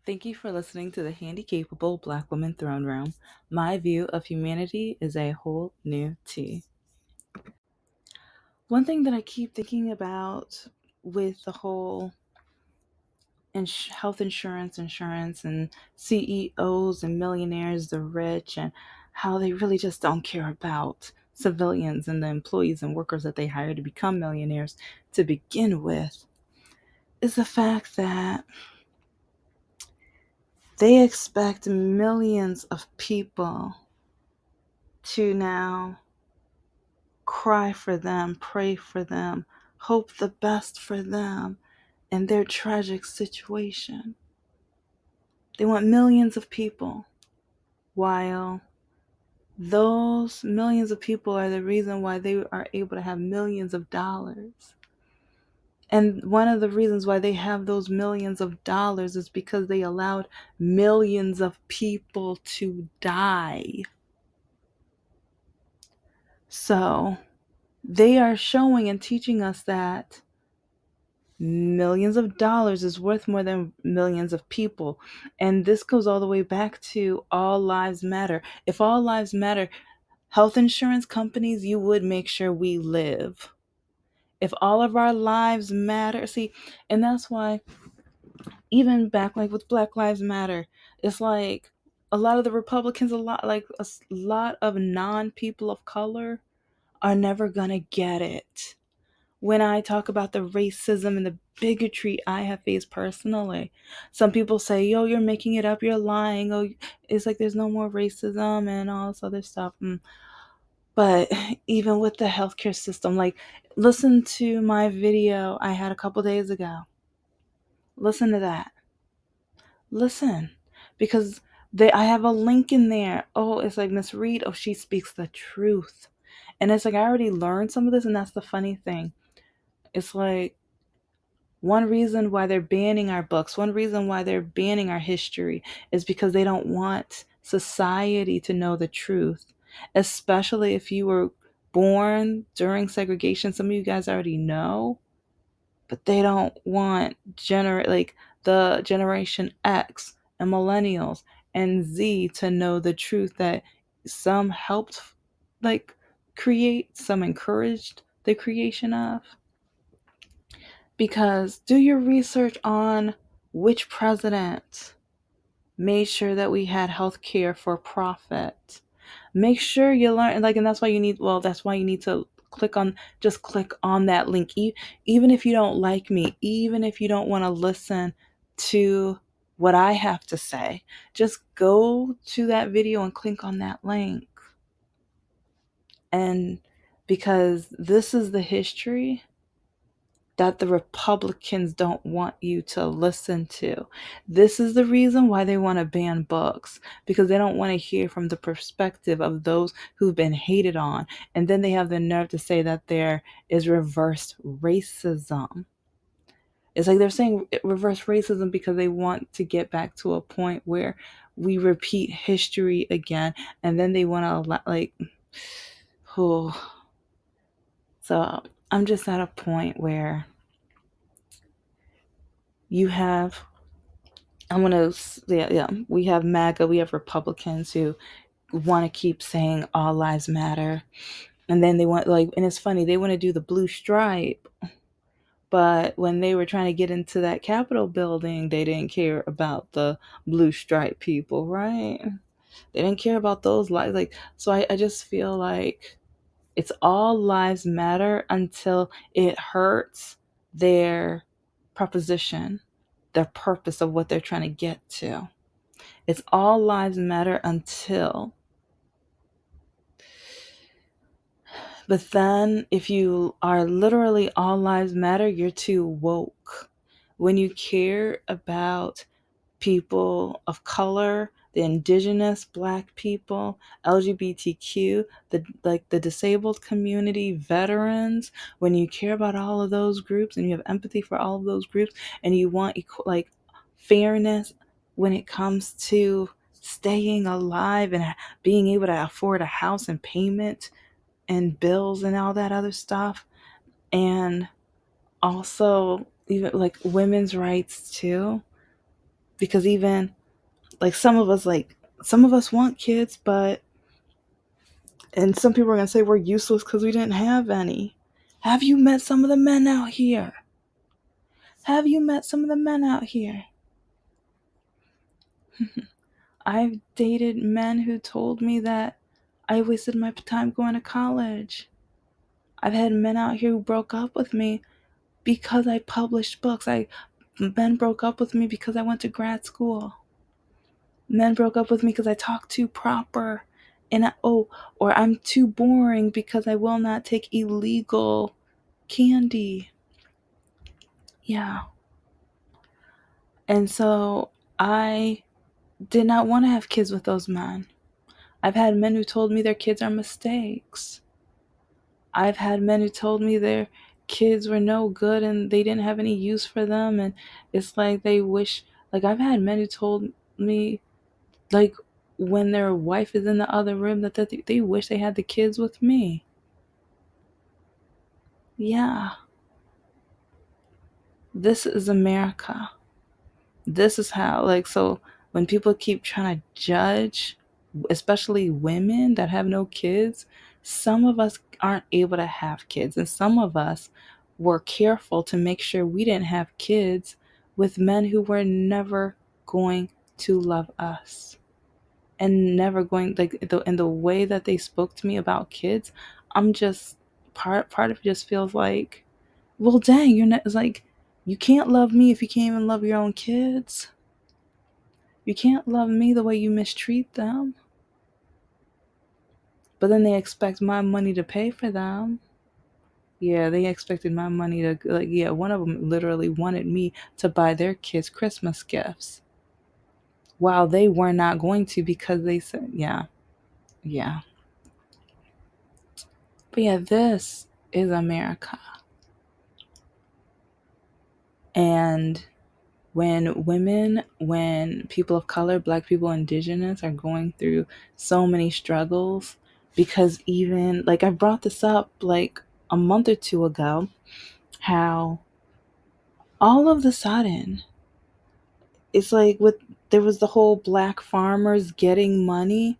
Thank you for listening to the Handicapable Black Woman Throne Room. My view of humanity is a whole new tea. One thing that I keep thinking about with the whole health insurance and CEOs and millionaires, the rich, and how they really just don't care about civilians and the employees and workers that they hire to become millionaires to begin with, is the fact that they expect millions of people to now cry for them, pray for them, hope the best for them in their tragic situation. They want millions of people, while those millions of people are the reason why they are able to have millions of dollars. And one of the reasons why they have those millions of dollars is because they allowed millions of people to die. So they are showing and teaching us that millions of dollars is worth more than millions of people. And this goes all the way back to all lives matter. If all lives matter, health insurance companies, you would make sure we live. If all of our lives matter, see, and that's why even back like with Black Lives Matter, it's like a lot of the Republicans, a lot of non people of color are never gonna get it when I talk about the racism and the bigotry I have faced personally. Some people say, yo, you're making it up, you're lying. Oh, it's like there's no more racism and all this other stuff. But even with the healthcare system, like, listen to my video I had a couple days ago. Listen to that. Listen. Because I have a link in there. Oh, it's like Miss Reed. Oh, she speaks the truth. And it's like I already learned some of this, and that's the funny thing. It's like one reason why they're banning our books, one reason why they're banning our history is because they don't want society to know the truth, especially if you were born during segregation. Some of you guys already know, but they don't want like the Generation X and millennials and Z to know the truth that some helped like create, some encouraged the creation of. Because do your research on which president made sure that we had health care for profit. Make sure you learn, like, and that's why you need to click on that link. Even if you don't like me, even if you don't want to listen to what I have to say, just go to that video and click on that link. And because this is the history that the Republicans don't want you to listen to. This is the reason why they want to ban books, because they don't want to hear from the perspective of those who've been hated on. And then they have the nerve to say that there is reverse racism. It's like they're saying reverse racism because they want to get back to a point where we repeat history again, and then they want to oh. So I'm just at a point where you have we have MAGA, we have Republicans who want to keep saying all lives matter. And then they want, like, and it's funny, they want to do the blue stripe. But when they were trying to get into that Capitol building, they didn't care about the blue stripe people, right? They didn't care about those lives. Like, so I just feel like it's all lives matter until it hurts their proposition, their purpose of what they're trying to get to. It's all lives matter until. But then if you are literally all lives matter, you're too woke. When you care about people of color, the indigenous black people, LGBTQ, the disabled community, veterans, when you care about all of those groups and you have empathy for all of those groups and you want fairness when it comes to staying alive and being able to afford a house and payment and bills and all that other stuff, and also even like women's rights too, Because even some of us want kids, but and some people are going to say we're useless because we didn't have any. Have you met some of the men out here? Have you met some of the men out here? I've dated men who told me that I wasted my time going to college. I've had men out here who broke up with me because I published books. Men broke up with me because I went to grad school. Men broke up with me because I talk too proper. Or I'm too boring because I will not take illegal candy. Yeah. And so I did not want to have kids with those men. I've had men who told me their kids are mistakes. I've had men who told me their kids were no good and they didn't have any use for them. And it's like they wish, like, I've had men who told me, like, when their wife is in the other room, that they wish they had the kids with me. Yeah. This is America. This is how, like, so when people keep trying to judge, especially women that have no kids, some of us aren't able to have kids, and some of us were careful to make sure we didn't have kids with men who were never going to love us and never going, like, in the way that they spoke to me about kids. I'm just part of it just feels like, well, dang, you're not, it's like, you can't love me if you can't even love your own kids. You can't love me the way you mistreat them. But then they expect my money to pay for them. Yeah, they expected my money to, like, yeah, one of them literally wanted me to buy their kids Christmas gifts while they were not going to because they said, yeah, yeah. But yeah, this is America. And when people of color, black people, indigenous are going through so many struggles, because even, like, I brought this up like a month or two ago, how all of the sudden it's like, with there was the whole black farmers getting money.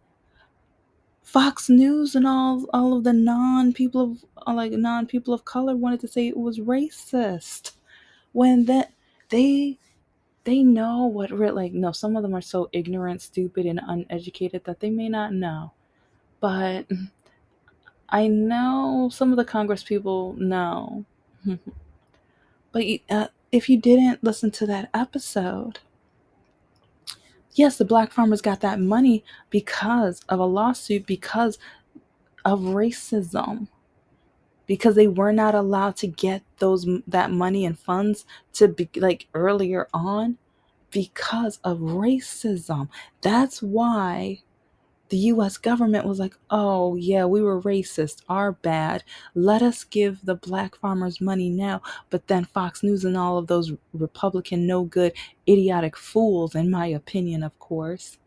Fox News and all of the non people of color wanted to say it was racist, when that they they know what real, like, no, some of them are so ignorant, stupid, and uneducated that they may not know. But I know some of the Congress people know. But if you didn't listen to that episode, yes, the black farmers got that money because of a lawsuit, because of racism, because they were not allowed to get that money and funds to be, like, earlier on, because of racism. That's why the US government was like, oh, yeah, we were racist, our bad. Let us give the black farmers money now. But then Fox News and all of those Republican, no good, idiotic fools, in my opinion, of course.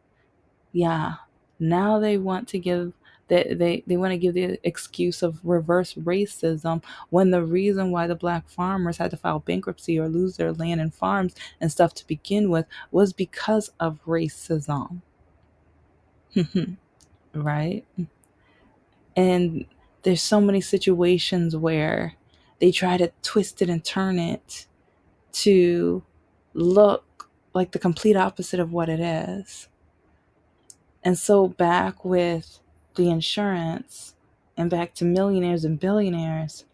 Yeah, now they want to give. They want to give the excuse of reverse racism, when the reason why the black farmers had to file bankruptcy or lose their land and farms and stuff to begin with was because of racism. Right? And there's so many situations where they try to twist it and turn it to look like the complete opposite of what it is. And so, back with the insurance and back to millionaires and billionaires,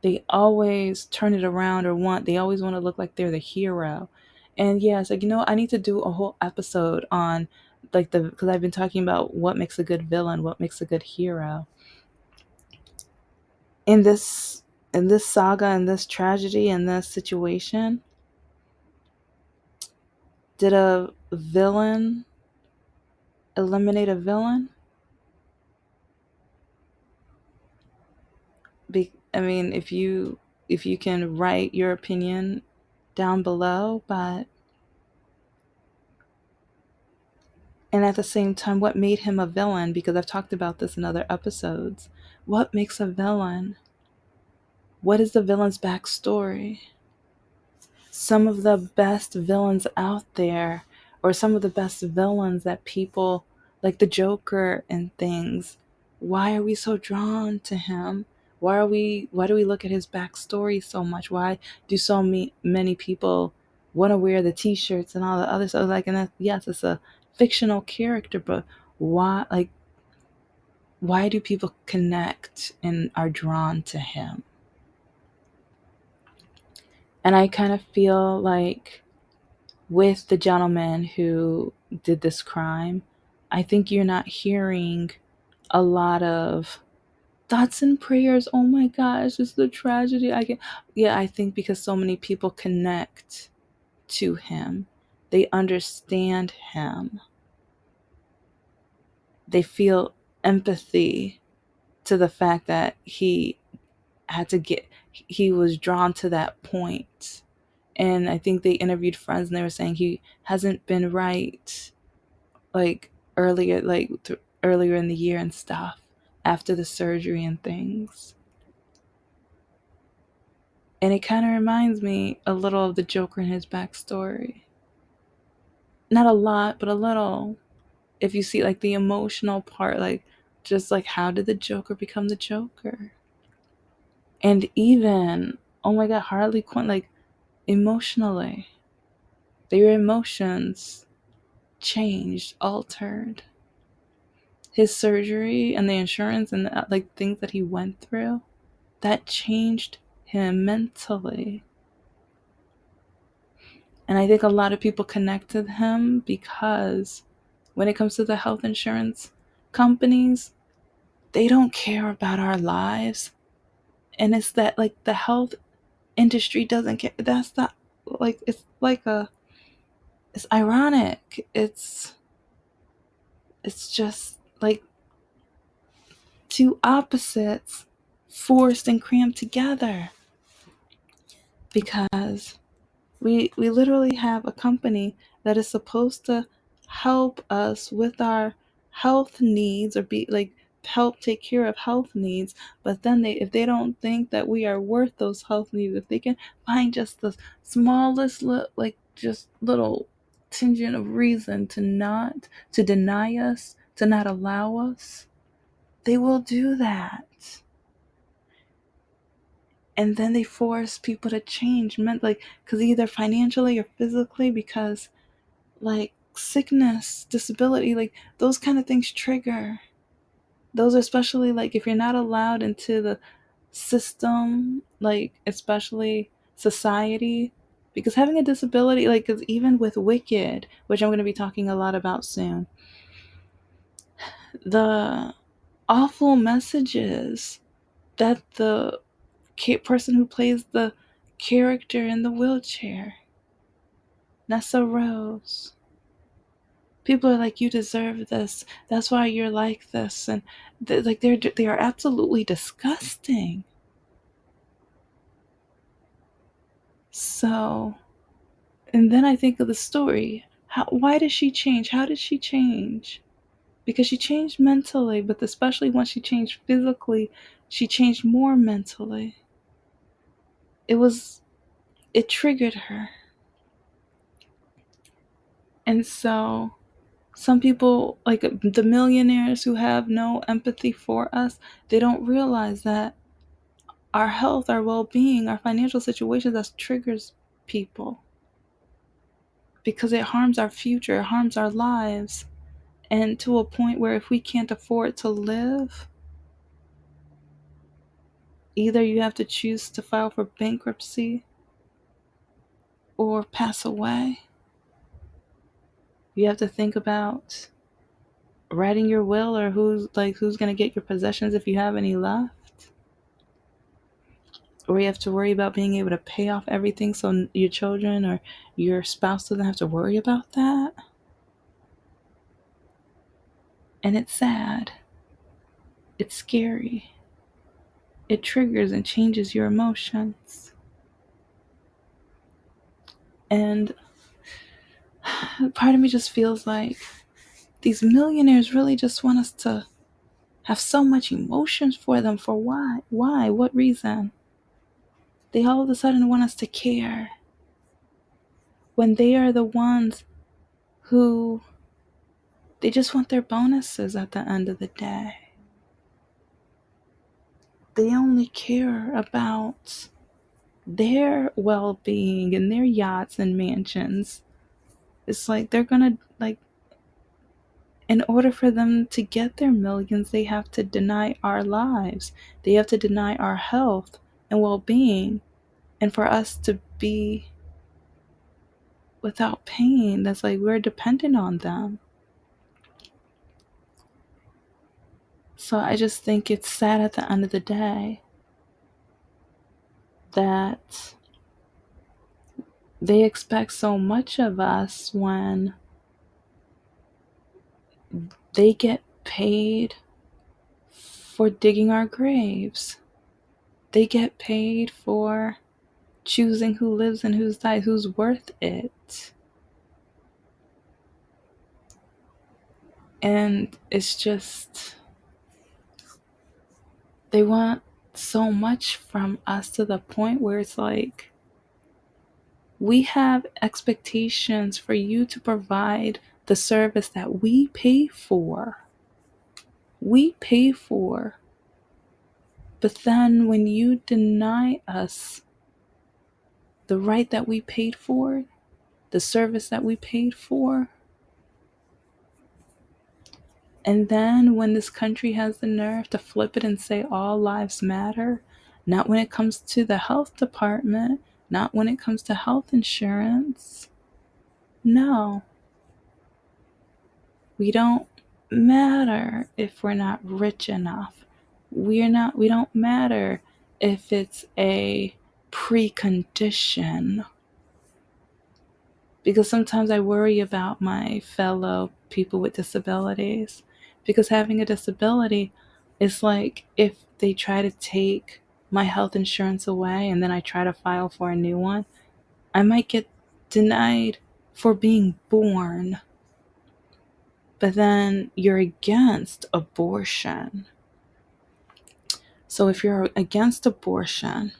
they always turn it around, they always want to look like they're the hero. And yeah, it's like, I need to do a whole episode on, like, because I've been talking about what makes a good villain, what makes a good hero. In this saga, in this tragedy, in this situation, did a villain eliminate a villain? I mean, if you can write your opinion down below, but and at the same time, what made him a villain? Because I've talked about this in other episodes. What makes a villain? What is the villain's backstory? some of the best villains out there, or some of the best villains that people like the Joker and things. Why are we so drawn to him? Why do we look at his backstory so much? Why do many people want to wear the t-shirts and all the other stuff? Like, and that, yes, it's a fictional character, but why do people connect and are drawn to him? And I kind of feel like with the gentleman who did this crime, I think you're not hearing a lot of thoughts and prayers. Oh my gosh, this is a tragedy. Yeah, I think because so many people connect to him, they understand him, they feel empathy to the fact that he was drawn to that point. And I think they interviewed friends and they were saying he hasn't been right, like earlier in the year and stuff, after the surgery and things. And it kind of reminds me a little of the Joker and his backstory. Not a lot, but a little. If you see like the emotional part, like just like how did the Joker become the Joker? And even, oh my god, Harley Quinn, like emotionally, their emotions changed, altered. His surgery and the insurance and like things that he went through, that changed him mentally. And I think a lot of people connected him because when it comes to the health insurance companies, they don't care about our lives. And it's that like the health industry doesn't care. That's not like it's ironic. It's just like two opposites forced and crammed together, because we literally have a company that is supposed to help us with our health needs, or be like help take care of health needs, but then if they don't think that we are worth those health needs, if they can find just the smallest like just little tangent of reason to deny us, to not allow us, they will do that. And then they force people to change, meant like, because either financially or physically, because like sickness, disability, like those kind of things trigger. Those are especially like if you're not allowed into the system, like especially society, because having a disability, like, because even with Wicked, which I'm going to be talking a lot about soon, the awful messages that the person who plays the character in the wheelchair, Nessa Rose, people are like, you deserve this, that's why you're like this, and they are absolutely disgusting. So, and then I think of the story. Why did she change? How did she change? Because she changed mentally, but especially once she changed physically, she changed more mentally. It triggered her. And so some people, like the millionaires who have no empathy for us, they don't realize that our health, our well-being, our financial situations, that triggers people, because it harms our future, it harms our lives, and to a point where if we can't afford to live, either you have to choose to file for bankruptcy or pass away. You have to think about writing your will, or who's going to get your possessions if you have any left. Or you have to worry about being able to pay off everything so your children or your spouse doesn't have to worry about that. And it's sad. It's scary. It triggers and changes your emotions. And part of me just feels like these millionaires really just want us to have so much emotions for them. For why? What reason? They all of a sudden want us to care. when they are the ones who they just want their bonuses at the end of the day. They only care about their well-being and their yachts and mansions. It's like they're gonna, like, in order for them to get their millions, they have to deny our lives. They have to deny our health and well-being. And for us to be without pain, that's like we're dependent on them. So I just think it's sad at the end of the day that they expect so much of us when they get paid for digging our graves. They get paid for choosing who lives and who's died, who's worth it. And it's just, they want so much from us to the point where it's like, we have expectations for you to provide the service that we pay for. We pay for. But then when you deny us the right that we paid for, the service that we paid for, and then when this country has the nerve to flip it and say all lives matter, not when it comes to the health department, not when it comes to health insurance. No, we don't matter if we're not rich enough. We don't matter if it's a precondition. Because sometimes I worry about my fellow people with disabilities. Because having a disability is like if they try to take my health insurance away and then I try to file for a new one, I might get denied for being born. But then you're against abortion. So if you're against abortion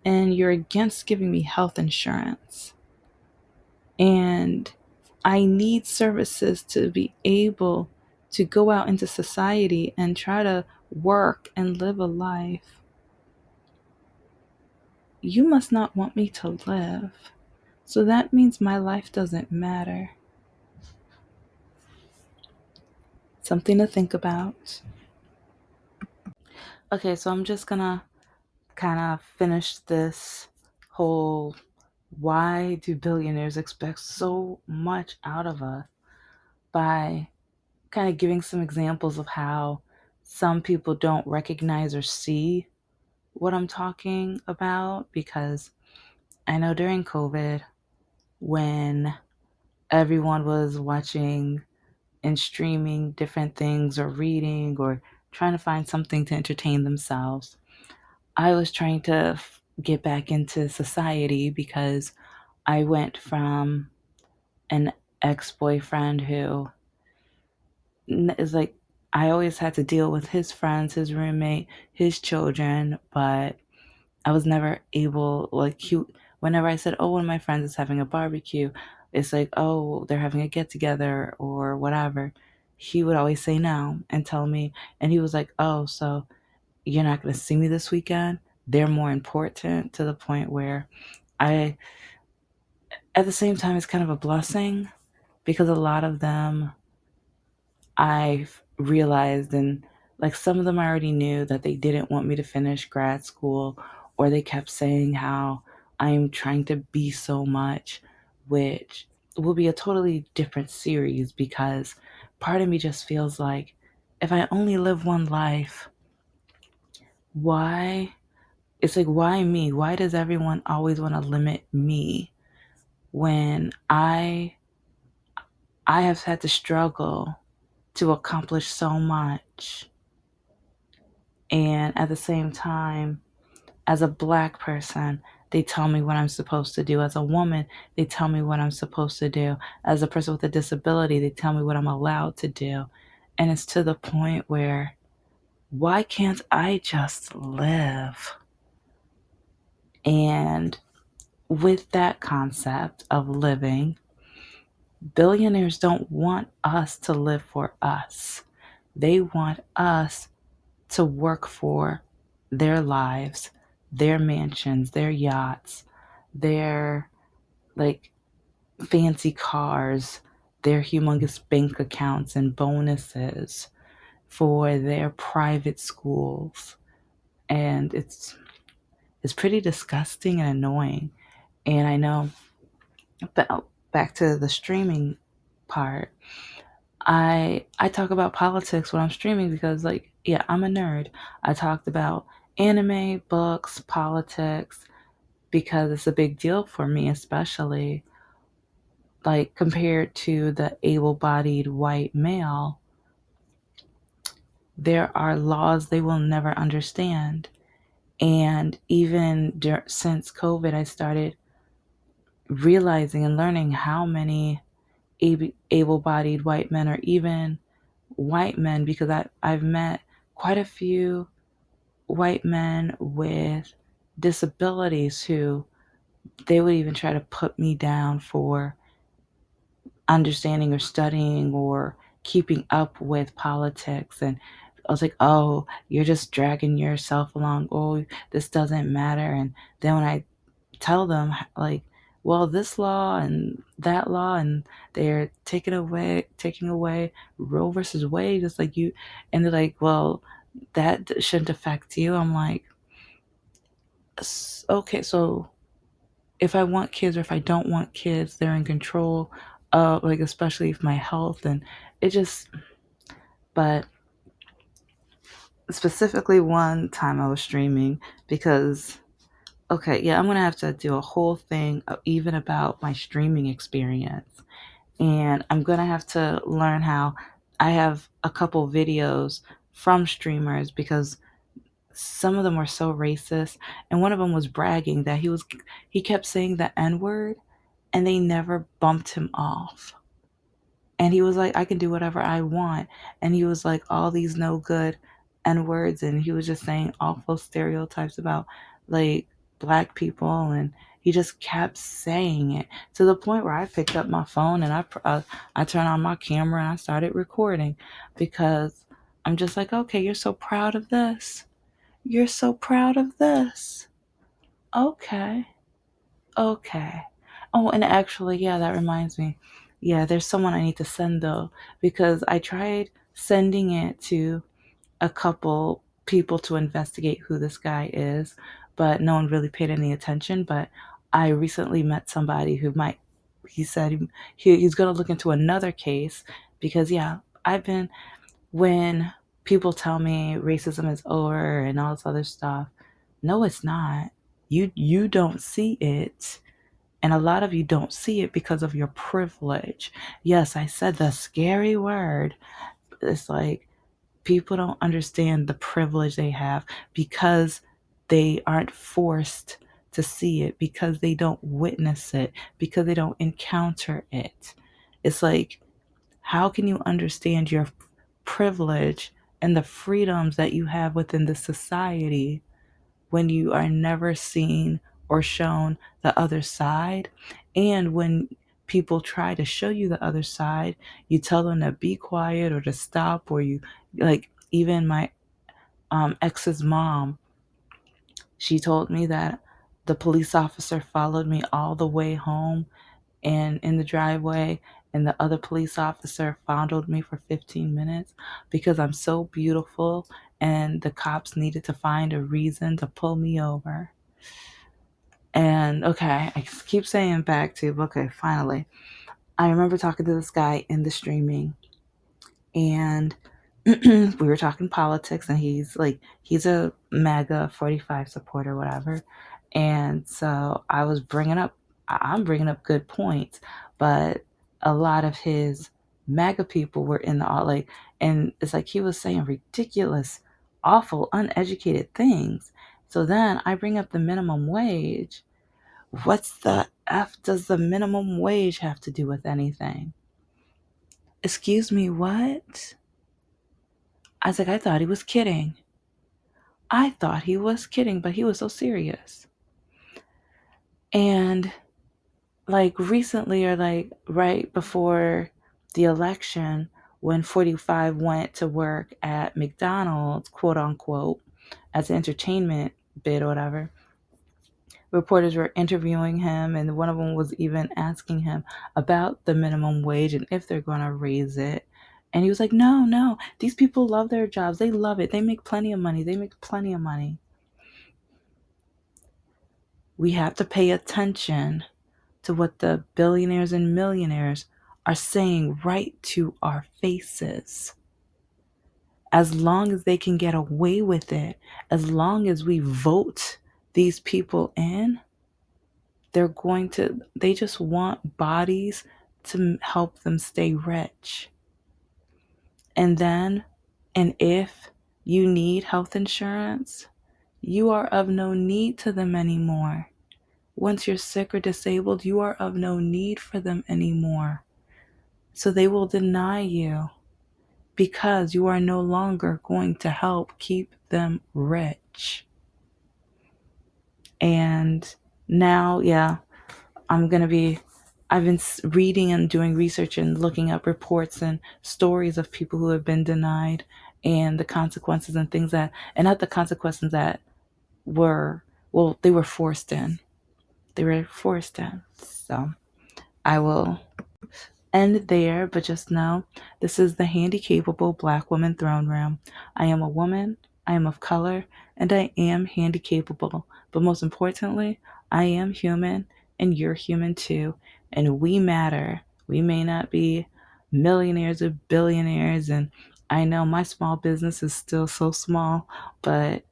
and you're against giving me health insurance, and I need services to be able to go out into society and try to work and live a life, you must not want me to live. So that means my life doesn't matter. Something to think about. Okay, so I'm just gonna kind of finish this whole why do billionaires expect so much out of us by kind of giving some examples of how some people don't recognize or see what I'm talking about. Because I know during COVID, when everyone was watching and streaming different things or reading or trying to find something to entertain themselves, I was trying to get back into society because I went from an ex-boyfriend who is like, I always had to deal with his friends, his roommate, his children, but I was never able, like, whenever I said, oh, one of my friends is having a barbecue, it's like, oh, they're having a get together or whatever. He would always say no and tell me, and he was like, oh, so you're not going to see me this weekend? They're more important, to the point where I, at the same time, it's kind of a blessing because a lot of them I've realized, and like some of them I already knew that they didn't want me to finish grad school, or they kept saying how I'm trying to be so much, which will be a totally different series because part of me just feels like if I only live one life, why? It's like, why me? Why does everyone always want to limit me when I have had to struggle to accomplish so much? And at the same time, as a black person, they tell me what I'm supposed to do. As a woman, they tell me what I'm supposed to do. As a person with a disability, they tell me what I'm allowed to do. And it's to the point where, why can't I just live? And with that concept of living, billionaires don't want us to live for us. They want us to work for their lives, their mansions, their yachts, their like fancy cars, their humongous bank accounts and bonuses for their private schools. And it's pretty disgusting and annoying. And I know, but back to the streaming part, I talk about politics when I'm streaming because, like, yeah, I'm a nerd. I talked about anime, books, politics because it's a big deal for me, especially like compared to the able-bodied white male. There are laws they will never understand. And even since COVID, I started realizing and learning how many able-bodied white men, or even white men, because I've met quite a few white men with disabilities who they would even try to put me down for understanding or studying or keeping up with politics. And I was like, oh, you're just dragging yourself along. Oh, this doesn't matter. And then when I tell them, like, well, this law and that law, and they're taking away Roe versus Wade, just like you, and they're like, well, that shouldn't affect you. I'm like, okay, so if I want kids or if I don't want kids, they're in control of, like, especially if my health, and it just, but specifically one time I was streaming because, okay, yeah, I'm gonna have to do a whole thing even about my streaming experience. And I'm gonna have to learn how I have a couple videos from streamers because some of them were so racist. And one of them was bragging that he kept saying the N-word and they never bumped him off. And he was like, I can do whatever I want. And he was like, all these no good N words. And he was just saying awful stereotypes about like black people. And he just kept saying it to the point where I picked up my phone and I turned on my camera and I started recording because I'm just like, okay, you're so proud of this. You're so proud of this. Okay. Okay. Oh, and actually, yeah, that reminds me. Yeah, there's someone I need to send though, because I tried sending it to a couple people to investigate who this guy is, but no one really paid any attention. But I recently met somebody who might, he said he's going to look into another case because, yeah, I've been, when people tell me racism is over and all this other stuff, no, it's not. You don't see it, and a lot of you don't see it because of your privilege. Yes, I said the scary word. It's like people don't understand the privilege they have because they aren't forced to see it, because they don't witness it, because they don't encounter it. It's like, how can you understand your privilege and the freedoms that you have within the society when you are never seen or shown the other side? And when people try to show you the other side, you tell them to be quiet or to stop, or you, like, even my ex's mom, she told me that the police officer followed me all the way home and in the driveway, and the other police officer fondled me for 15 minutes because I'm so beautiful, and the cops needed to find a reason to pull me over. And okay, I keep saying back to, okay, finally, I remember talking to this guy in the streaming, and we were talking politics, and he's a MAGA 45 supporter, whatever. And so I'm bringing up good points, but a lot of his MAGA people were in the all, like, and it's like he was saying ridiculous, awful, uneducated things. So then I bring up the minimum wage. What's the F does the minimum wage have to do with anything? Excuse me, what? I was like, I thought he was kidding. I thought he was kidding, but he was so serious. And like recently, or like right before the election, when 45 went to work at McDonald's, quote unquote, as an entertainment bit or whatever, reporters were interviewing him, and one of them was even asking him about the minimum wage and if they're going to raise it. And he was like, no, no, these people love their jobs. They love it. They make plenty of money. They make plenty of money. We have to pay attention to what the billionaires and millionaires are saying right to our faces. As long as they can get away with it, as long as we vote these people in, they just want bodies to help them stay rich. And then, and if you need health insurance, you are of no need to them anymore. Once you're sick or disabled, you are of no need for them anymore. So they will deny you because you are no longer going to help keep them rich. And now, yeah, I'm going to be, I've been reading and doing research and looking up reports and stories of people who have been denied and the consequences and things that, and not the consequences that were, well, they were forced in. They were forced in. So I will end there, but just know this is the Handicapable Black Woman Throne Room. I am a woman, I am of color, and I am handicapable. But most importantly, I am human, and you're human too. And we matter. We may not be millionaires or billionaires, and I know my small business is still so small, but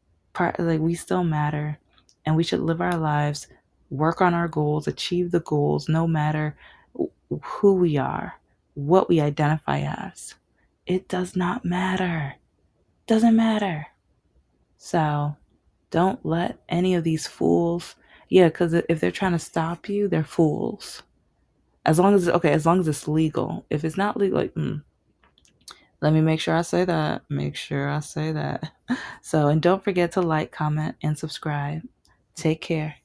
we still matter, and we should live our lives, work on our goals, achieve the goals, no matter who we are, what we identify as. It does not matter. Doesn't matter. So don't let any of these fools, yeah, because if they're trying to stop you, they're fools. As long as it's legal. If it's not legal, like, let me make sure I say that. Make sure I say that. So, and don't forget to like, comment, and subscribe. Take care.